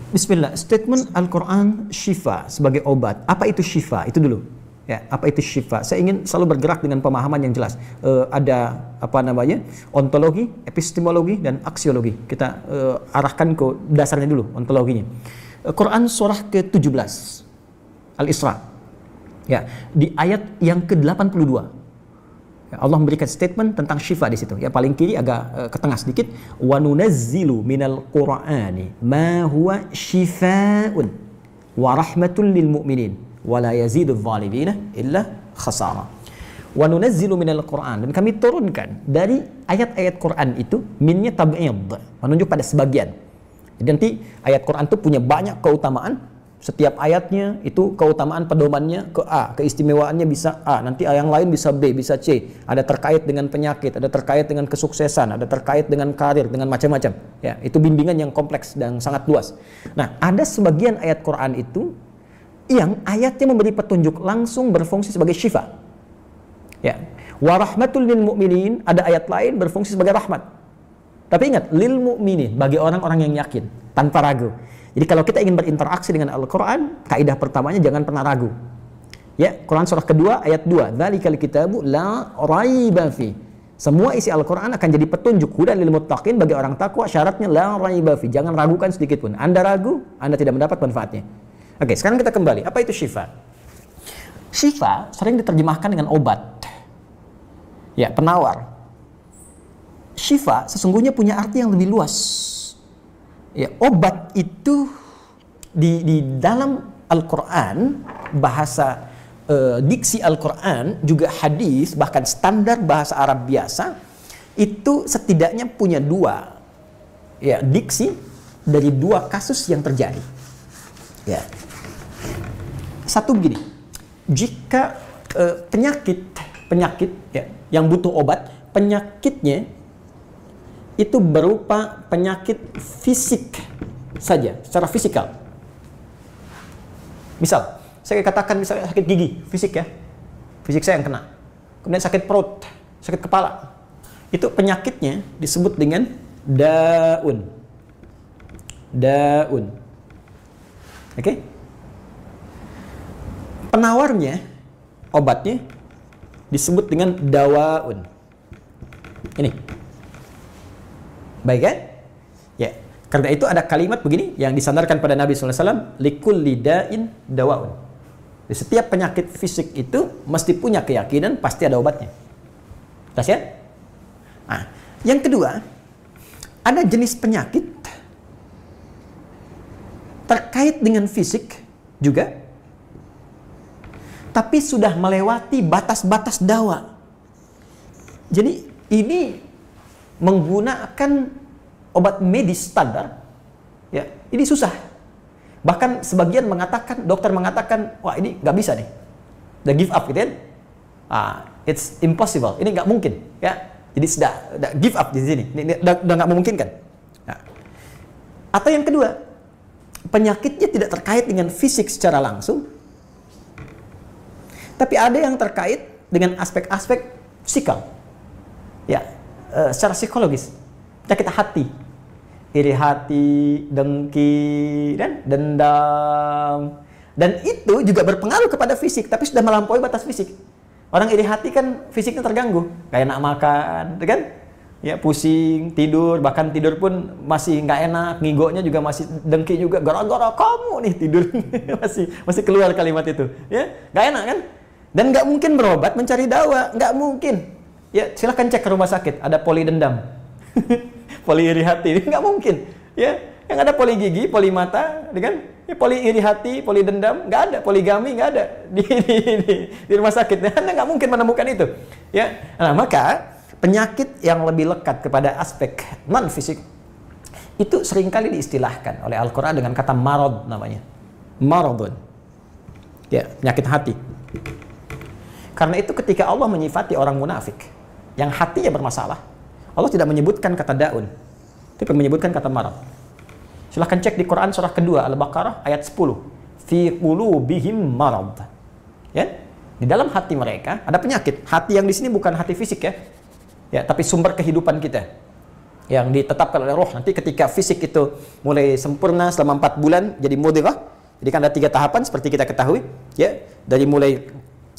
Bismillah, statement Al-Quran syifa sebagai obat. Apa itu syifa? Itu dulu. Ya, apa itu syifa? Saya ingin selalu bergerak dengan pemahaman yang jelas. Ada apa namanya? Ontologi, epistemologi, dan aksiologi. Kita arahkan ke dasarnya dulu, ontologinya. Quran surah ke-17 Al-Isra. Ya, di ayat yang ke-82. Ya, Allah memberikan statement tentang syifa di situ. Ya, paling kiri agak ke tengah sedikit. Wa nunazzilu minal Qur'ani ma huwa syifaa'un wa rahmatun lil mu'minin wa la yazidudz zalimina illa khasara. Wa nunazzilu minal Qur'an, dan kami turunkan dari ayat-ayat Quran itu, minnya tab'id, menunjuk pada sebagian. Jadi nanti ayat Quran itu punya banyak keutamaan. Setiap ayatnya itu keutamaan pedomannya ke A, keistimewaannya bisa A, nanti yang lain bisa B, bisa C. Ada terkait dengan penyakit, ada terkait dengan kesuksesan, ada terkait dengan karir, dengan macam-macam. Ya, itu bimbingan yang kompleks dan sangat luas. Nah, ada sebagian ayat Quran itu yang ayatnya memberi petunjuk langsung berfungsi sebagai syifa. Ya, wa rahmatul lil mu'minin, ada ayat lain berfungsi sebagai rahmat. Tapi ingat, lil mu'minin, bagi orang-orang yang yakin, tanpa ragu. Jadi kalau kita ingin berinteraksi dengan Al-Quran, kaidah pertamanya jangan pernah ragu. Ya, Quran surah kedua ayat 2. Dzalikal kitabu la raiba fi. Semua isi Al-Quran akan jadi petunjuk hudan lil muttaqin, bagi orang takwa. Syaratnya la raiba fi. Jangan ragukan sedikit pun. Anda ragu, Anda tidak mendapat manfaatnya. Oke, sekarang kita kembali. Apa itu syifa? Syifa sering diterjemahkan dengan obat. Ya, penawar. Syifa sesungguhnya punya arti yang lebih luas. Ya, obat itu di dalam Al-Quran, bahasa diksi Al-Quran, juga hadis, bahkan standar bahasa Arab biasa, itu setidaknya punya dua ya, diksi dari dua kasus yang terjadi. Ya. Satu begini, jika penyakit ya, yang butuh obat, penyakitnya itu berupa penyakit fisik saja, secara fisikal. Misal, saya katakan misalnya sakit gigi, fisik ya, fisik saya yang kena. Kemudian sakit perut, sakit kepala. Itu penyakitnya disebut dengan daun. Daun. Oke? Penawarnya, obatnya disebut dengan dawaun. Ini. Baik kan? Ya. Karena itu ada kalimat begini yang disandarkan pada Nabi SAW, likulli da'in dawaun. Di setiap penyakit fisik itu mesti punya keyakinan pasti ada obatnya. Jelas ya? Nah, yang kedua, ada jenis penyakit terkait dengan fisik juga, tapi sudah melewati batas-batas dawa. Jadi ini menggunakan obat medis standar, ya, ini susah. Bahkan sebagian mengatakan, dokter mengatakan, wah ini nggak bisa nih, udah give up gitu kan? It's impossible, ini nggak mungkin, ya. Jadi sudah give up di sini, ini udah nggak memungkinkan. Nah. Atau yang kedua, penyakitnya tidak terkait dengan fisik secara langsung, tapi ada yang terkait dengan aspek-aspek psikal, ya. Secara psikologis, penyakit hati, iri hati, dengki, dan dendam, dan itu juga berpengaruh kepada fisik, tapi sudah melampaui batas fisik. Orang iri hati kan fisiknya terganggu, kayak enak makan, kan? Ya, pusing, tidur, bahkan tidur pun masih nggak enak, ngigonya juga masih dengki juga, gara-gara kamu nih tidur, masih keluar kalimat itu, ya, nggak enak kan? Dan nggak mungkin berobat mencari dawa, nggak mungkin. Ya, silahkan cek ke rumah sakit, ada poli dendam, poli iri hati, nggak mungkin. Ya, yang ada poli gigi, poli mata, kan? Ya, poli iri hati, poli dendam, nggak ada, poligami nggak ada di rumah sakit. Anda nggak mungkin menemukan itu. Ya, nah maka penyakit yang lebih lekat kepada aspek non fisik itu seringkali diistilahkan oleh Al-Quran dengan kata marad namanya, maradun. Ya, penyakit hati. Karena itu ketika Allah menyifati orang munafik yang hatinya bermasalah, Allah tidak menyebutkan kata daun, tapi menyebutkan kata marad. Silahkan cek di Quran surah kedua Al-Baqarah ayat 10. Fi qulubihim marad. Ya, di dalam hati mereka ada penyakit. Hati yang di sini bukan hati fisik ya. Ya, tapi sumber kehidupan kita. yang ditetapkan oleh roh. Nanti ketika fisik itu mulai sempurna selama 4 bulan jadi mudghah. Jadi kan ada 3 tahapan seperti kita ketahui, ya. Dari mulai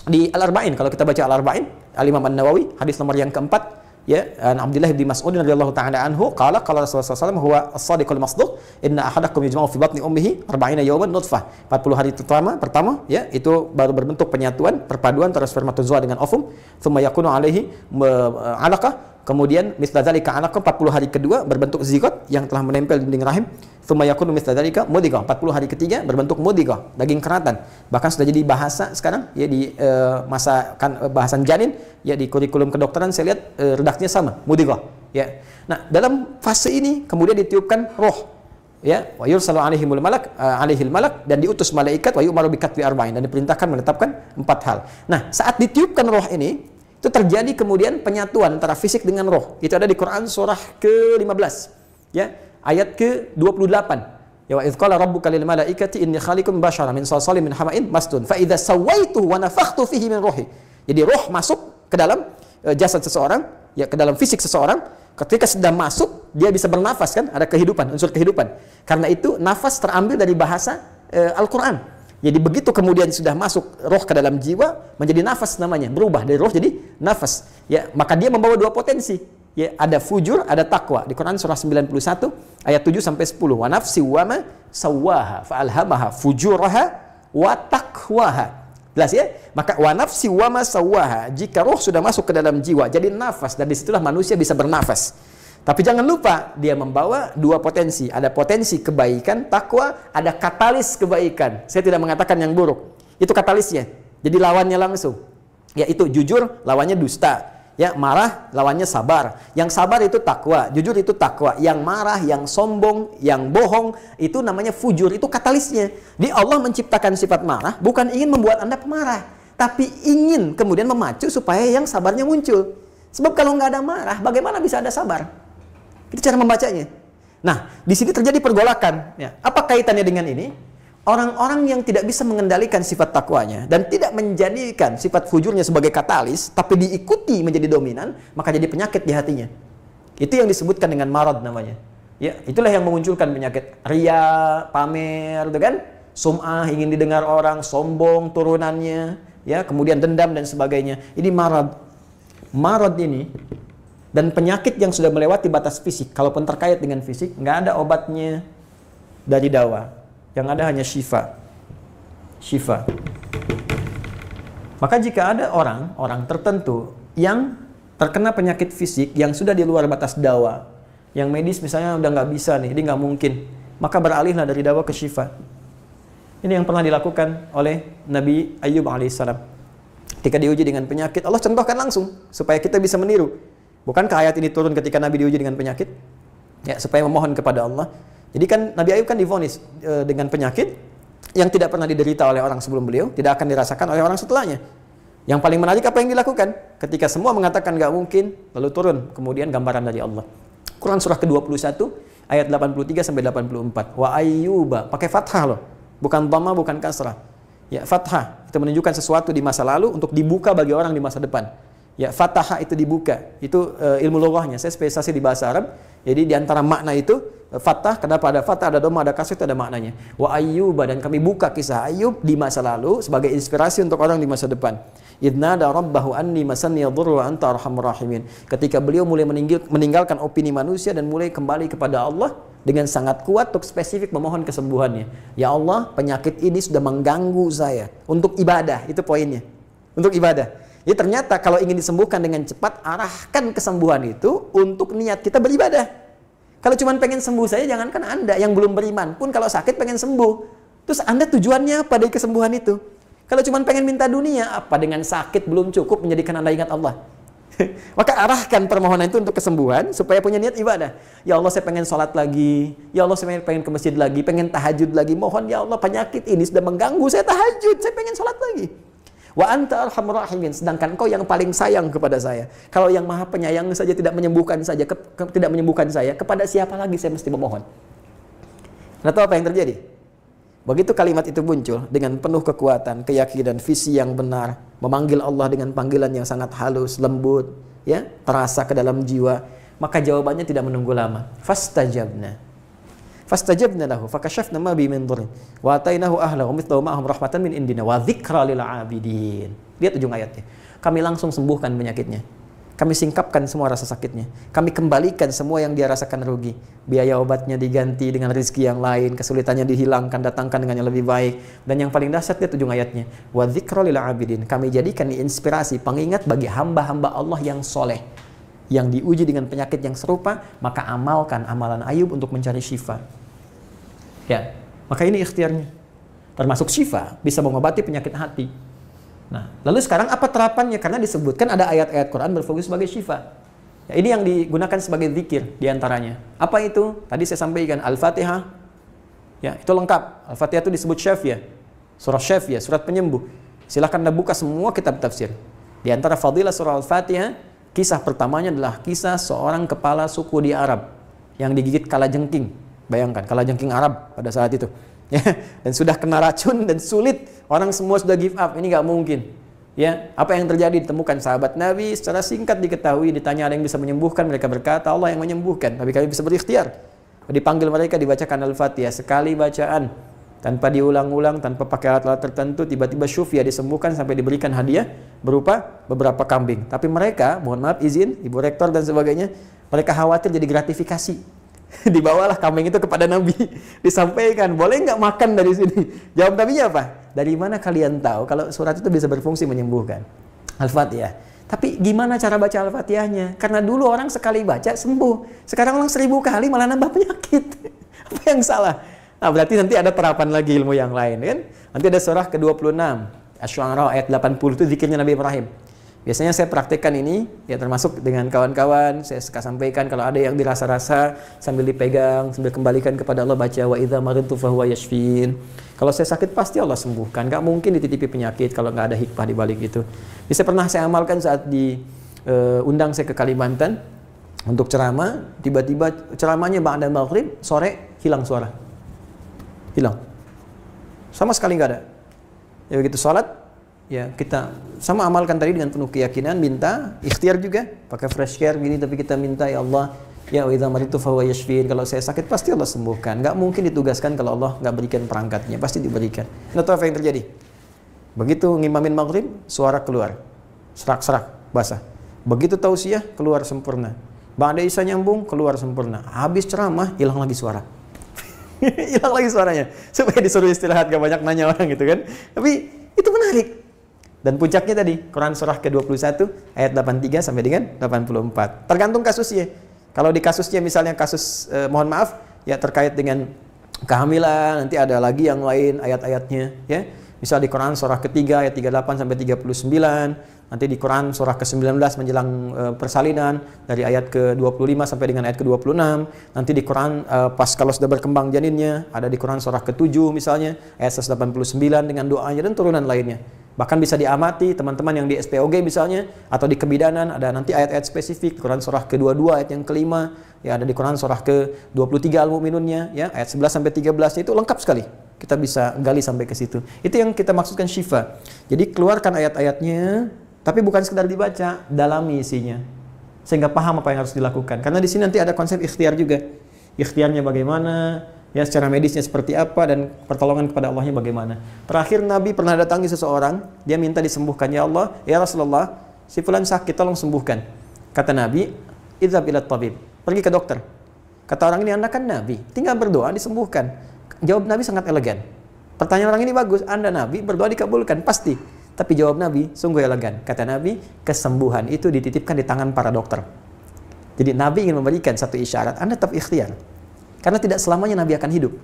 di Al-Arba'in, kalau kita baca Al-Arba'in, Al-Imam An-Nawawi, hadis nomor yang keempat, ya, an Abdullah bin Mas'ud radhiyallahu ta'ala anhu, qala Rasulullah SAW, huwa as-sadiqul masduq, inna ahadakum yujma'u fi batni ummihi 40 yawman nutfah. 40 hari pertama, ya, itu baru berbentuk penyatuan, perpaduan antara spermatozoa dengan ovum, thumma yakunu alaihi 'alaqah. Kemudian misla dzalika 'alaqah, 40 hari kedua berbentuk zigot yang telah menempel di dinding rahim. Tsumma yakunu misla dzalika mudghah, 40 hari ketiga berbentuk mudghah, daging keratan. Bahkan sudah jadi bahasa sekarang ya di masa kan bahasan janin ya di kurikulum kedokteran saya lihat redaksinya sama, mudghah ya. Nah, dalam fase ini kemudian ditiupkan roh ya, wa yursalu alaihimul malak alaihil malak, dan diutus malaikat, wa yu'maru bikatbi arba'in, dan diperintahkan menetapkan 4 hal. Nah, saat ditiupkan roh ini itu terjadi kemudian penyatuan antara fisik dengan roh. Itu ada di Quran surah ke-15 ya, ayat ke-28. Ya, wa idz qala rabbuka lil malaikati inni khaliqum basyaran min salsalin min hama'in masdun fa idza sawaituhu wa nafakhtu fihi min ruhi. Jadi roh masuk ke dalam jasad seseorang, ya, ke dalam fisik seseorang. Ketika sudah masuk, dia bisa bernafas kan, ada kehidupan, unsur kehidupan. Karena itu nafas terambil dari bahasa Al-Qur'an. Jadi begitu kemudian sudah masuk roh ke dalam jiwa, menjadi nafas namanya, berubah dari roh jadi nafas. Ya, maka dia membawa 2 potensi. Ya, ada fujur, ada takwa. Di Quran surah 91 ayat 7 sampai 10. Wa nafsi wa ma sawwaha fa alhamaha fujuraha wa taqwaha. Jelas ya? Maka wa nafsi wa ma sawwaha, jika roh sudah masuk ke dalam jiwa jadi nafas, dan disitulah manusia bisa bernafas. Tapi jangan lupa, dia membawa 2 potensi. Ada potensi kebaikan, takwa, ada katalis kebaikan. Saya tidak mengatakan yang buruk. Itu katalisnya. Jadi lawannya langsung. Yaitu jujur, lawannya dusta. Ya, marah, lawannya sabar. Yang sabar itu takwa, jujur itu takwa. Yang marah, yang sombong, yang bohong, itu namanya fujur. Itu katalisnya. Di Allah menciptakan sifat marah, bukan ingin membuat Anda pemarah, tapi ingin kemudian memacu supaya yang sabarnya muncul. Sebab kalau nggak ada marah, bagaimana bisa ada sabar? Itu cara membacanya. Nah, di sini terjadi pergolakan. Ya. Apa kaitannya dengan ini? Orang-orang yang tidak bisa mengendalikan sifat takwanya dan tidak menjadikan sifat fujurnya sebagai katalis, tapi diikuti menjadi dominan, maka jadi penyakit di hatinya. Itu yang disebutkan dengan marad namanya. Ya, itulah yang memunculkan penyakit ria, pamer, gitu kan? Sum'ah, ingin didengar orang, sombong turunannya, ya, kemudian dendam dan sebagainya. Ini marad. Marad ini dan penyakit yang sudah melewati batas fisik, kalaupun terkait dengan fisik, nggak ada obatnya dari dawa. Yang ada hanya syifa. Syifa. Maka jika ada orang tertentu yang terkena penyakit fisik yang sudah di luar batas dawa, yang medis misalnya udah nggak bisa nih, ini nggak mungkin, maka beralihlah dari dawa ke syifa. Ini yang pernah dilakukan oleh Nabi Ayyub alaihissalam. Ketika diuji dengan penyakit, Allah contohkan langsung supaya kita bisa meniru. Bukankah ayat ini turun ketika Nabi diuji dengan penyakit? Ya, supaya memohon kepada Allah. Jadi kan Nabi Ayub kan divonis dengan penyakit yang tidak pernah diderita oleh orang sebelum beliau, tidak akan dirasakan oleh orang setelahnya. Yang paling menarik apa yang dilakukan? Ketika semua mengatakan nggak mungkin, lalu turun kemudian gambaran dari Allah. Quran surah ke-21 ayat 83 sampai 84. Wa ayyuba, pakai fathah loh. Bukan dhamma, bukan kasrah. Ya, fathah itu menunjukkan sesuatu di masa lalu untuk dibuka bagi orang di masa depan. Ya, fataha itu dibuka. Itu ilmu lughahnya. Saya spesialisasi di bahasa Arab. Jadi di antara makna itu fathah, kenapa ada fathah, ada dhamma, ada kasrah, itu ada maknanya. Wa ayyuba, dan kami buka kisah Ayub di masa lalu sebagai inspirasi untuk orang di masa depan. Idnada rabbahu anni masanni yadhurru wa anta arhamur rahimin. Ketika beliau mulai meninggalkan opini manusia dan mulai kembali kepada Allah dengan sangat kuat untuk spesifik memohon kesembuhannya. Ya Allah, penyakit ini sudah mengganggu saya. Untuk ibadah, itu poinnya. Untuk ibadah. Jadi ternyata kalau ingin disembuhkan dengan cepat, arahkan kesembuhan itu untuk niat kita beribadah. Kalau cuma pengen sembuh saja, jangankan Anda yang belum beriman pun kalau sakit pengen sembuh. Terus Anda tujuannya apa dari kesembuhan itu? Kalau cuma pengen minta dunia, apa dengan sakit belum cukup menjadikan Anda ingat Allah? Maka arahkan permohonan itu untuk kesembuhan supaya punya niat ibadah. Ya Allah, saya pengen sholat lagi. Ya Allah, saya pengen ke masjid lagi, pengen tahajud lagi. Mohon ya Allah, penyakit ini sudah mengganggu saya tahajud, saya pengen sholat lagi. Wa anta arhamur rahimin, sedangkan Engkau yang paling sayang kepada saya. Kalau yang Maha Penyayang saja tidak menyembuhkan saya, kepada siapa lagi saya mesti memohon? Anda tahu apa yang terjadi? Begitu kalimat itu muncul dengan penuh kekuatan, keyakinan, visi yang benar, memanggil Allah dengan panggilan yang sangat halus, lembut, ya, terasa ke dalam jiwa, Maka jawabannya tidak menunggu lama. Fastajabna lahu fakashafna ma bi min dhurrin wa atainahu ahlahu mithlahu ma'ahum rahmatan min indina wa dzikra lil 'abidin. Lihat ujung ayatnya. Kami langsung sembuhkan penyakitnya. Kami singkapkan semua rasa sakitnya. Kami kembalikan semua yang dia rasakan rugi. Biaya obatnya diganti dengan rezeki yang lain, kesulitannya dihilangkan, datangkan dengan yang lebih baik. Dan yang paling dahsyat, lihat ujung ayatnya. Wa dzikra lil 'abidin. Kami jadikan inspirasi, pengingat bagi hamba-hamba Allah yang soleh, yang diuji dengan penyakit yang serupa, maka amalkan amalan Ayub untuk mencari syifa. Ya, maka ini ikhtiarnya. Termasuk syifa, bisa mengobati penyakit hati. Nah, lalu sekarang apa terapannya? Karena disebutkan ada ayat-ayat Quran berfokus sebagai syifa. Ya, ini yang digunakan sebagai zikir diantaranya. Apa itu? Tadi saya sampaikan Al-Fatihah. Ya, itu lengkap. Al-Fatihah itu disebut syafiyah. Surah syafiyah, surat penyembuh. Silahkan Anda buka semua kitab tafsir. Di antara fadilah surah Al-Fatihah, kisah pertamanya adalah kisah seorang kepala suku di Arab yang digigit kalajengking. Bayangkan, kalajengking Arab pada saat itu. Ya, dan sudah kena racun dan sulit, orang semua sudah give up, ini nggak mungkin. Ya, apa yang terjadi? Ditemukan sahabat Nabi, secara singkat diketahui, ditanya ada yang bisa menyembuhkan, mereka berkata Allah yang menyembuhkan, tapi kami bisa berikhtiar. Dipanggil mereka, dibacakan Al-Fatihah sekali bacaan, tanpa diulang-ulang, tanpa pakai alat-alat tertentu, tiba-tiba syufia disembuhkan sampai diberikan hadiah berupa beberapa kambing. Tapi mereka, mohon maaf izin, Ibu Rektor dan sebagainya, mereka khawatir jadi gratifikasi. Dibawalah kambing itu kepada Nabi, disampaikan, boleh nggak makan dari sini? Jawab Nabinya apa? Dari mana kalian tahu kalau surat itu bisa berfungsi menyembuhkan? Al-Fatihah. Tapi gimana cara baca Al-Fatihahnya? Karena dulu orang sekali baca sembuh, sekarang orang 1000 kali malah nambah penyakit. Apa yang salah? Nah, berarti nanti ada terapan lagi ilmu yang lain, kan? Nanti ada surah ke-26, Asy-Syu'ara ayat 80, itu zikirnya Nabi Ibrahim. Biasanya saya praktekkan ini, ya termasuk dengan kawan-kawan, saya suka sampaikan kalau ada yang dirasa-rasa sambil dipegang, sambil kembalikan kepada Allah, baca wa idza maridtu fahuwa yashfin. Kalau saya sakit pasti Allah sembuhkan, nggak mungkin dititipi penyakit kalau nggak ada hikmah di balik itu. Bisa pernah saya amalkan saat diundang saya ke Kalimantan untuk ceramah, tiba-tiba ceramahnya ba'da maghrib, sore hilang suara. Hilang. Sama sekali nggak ada. Ya begitu sholat, ya kita sama amalkan tadi dengan penuh keyakinan, minta ikhtiar juga pakai fresh care gini, tapi kita minta ya Allah, ya wa idza maridtu fahuwa yashfin, kalau saya sakit pasti Allah sembuhkan. Nggak mungkin ditugaskan kalau Allah nggak berikan perangkatnya, pasti diberikan. Anda tahu apa yang terjadi? Begitu ngimamin maghrib, suara keluar serak-serak basah. Begitu tausiah, keluar sempurna. Ba'da isya nyambung, keluar sempurna. Habis ceramah, hilang lagi suara. Hilang lagi suaranya, supaya disuruh istirahat, gak banyak nanya orang gitu kan. Tapi itu menarik. Dan puncaknya tadi, Quran surah ke-21 ayat 83 sampai dengan 84. Tergantung kasusnya. Kalau di kasusnya misalnya kasus, mohon maaf, ya terkait dengan kehamilan, nanti ada lagi yang lain ayat-ayatnya. Ya. Misal di Quran surah ketiga ayat 38 sampai 39. Nanti di Quran surah ke-19 menjelang persalinan dari ayat ke-25 sampai dengan ayat ke-26. Nanti di Quran pas kalau sudah berkembang janinnya, ada di Quran surah ke-7 misalnya ayat 189 dengan doanya dan turunan lainnya. Bahkan bisa diamati teman-teman yang di SPOG misalnya atau di kebidanan, ada nanti ayat-ayat spesifik. Quran surah ke-22 ayat yang kelima, ya ada di Quran surah ke-23 Al-Mu'minunnya, ya ayat 11 sampai 13 itu lengkap sekali. Kita bisa gali sampai ke situ. Itu yang kita maksudkan syifa. Jadi keluarkan ayat-ayatnya, tapi bukan sekedar dibaca, dalami isinya. Sehingga paham apa yang harus dilakukan. Karena di sini nanti ada konsep ikhtiar juga. Ikhtiarnya bagaimana, ya secara medisnya seperti apa, dan pertolongan kepada Allahnya bagaimana. Terakhir Nabi pernah datangi seseorang, dia minta disembuhkan. Ya Allah, ya Rasulullah, si fulan sakit, tolong sembuhkan. Kata Nabi, idzhab ila tabib, pergi ke dokter. Kata orang ini, Anda kan Nabi, tinggal berdoa disembuhkan. Jawab Nabi sangat elegan. Pertanyaan orang ini bagus, Anda Nabi, berdoa dikabulkan, pasti. Tapi jawab Nabi sungguh elegan. Kata Nabi, kesembuhan itu dititipkan di tangan para dokter. Jadi Nabi ingin memberikan satu isyarat, Anda tetap ikhtiar. Karena tidak selamanya Nabi akan hidup.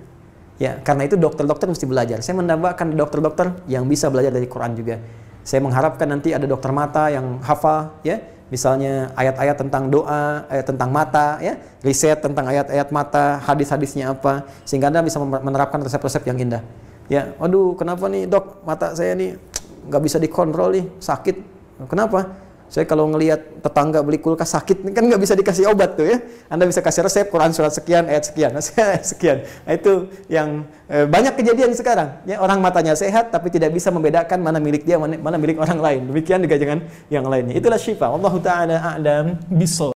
Ya, karena itu dokter-dokter mesti belajar. Saya mendambakan dokter-dokter yang bisa belajar dari Quran juga. Saya mengharapkan nanti ada dokter mata yang hafal, ya, misalnya ayat-ayat tentang doa, ayat tentang mata, ya, riset tentang ayat-ayat mata, hadis-hadisnya apa, sehingga Anda bisa menerapkan resep-resep yang indah. Ya, aduh, kenapa nih dok, mata saya nih nggak bisa dikontrol nih, sakit. Kenapa? Saya kalau ngelihat tetangga beli kulkas sakit, kan nggak bisa dikasih obat tuh ya. Anda bisa kasih resep Quran surat sekian, ayat sekian, sekian. Nah, itu yang banyak kejadian sekarang. Ya, orang matanya sehat tapi tidak bisa membedakan mana milik dia, mana milik orang lain. Demikian juga dengan yang lainnya. Itulah syifa. Wallahu ta'ala a'lam bishawab.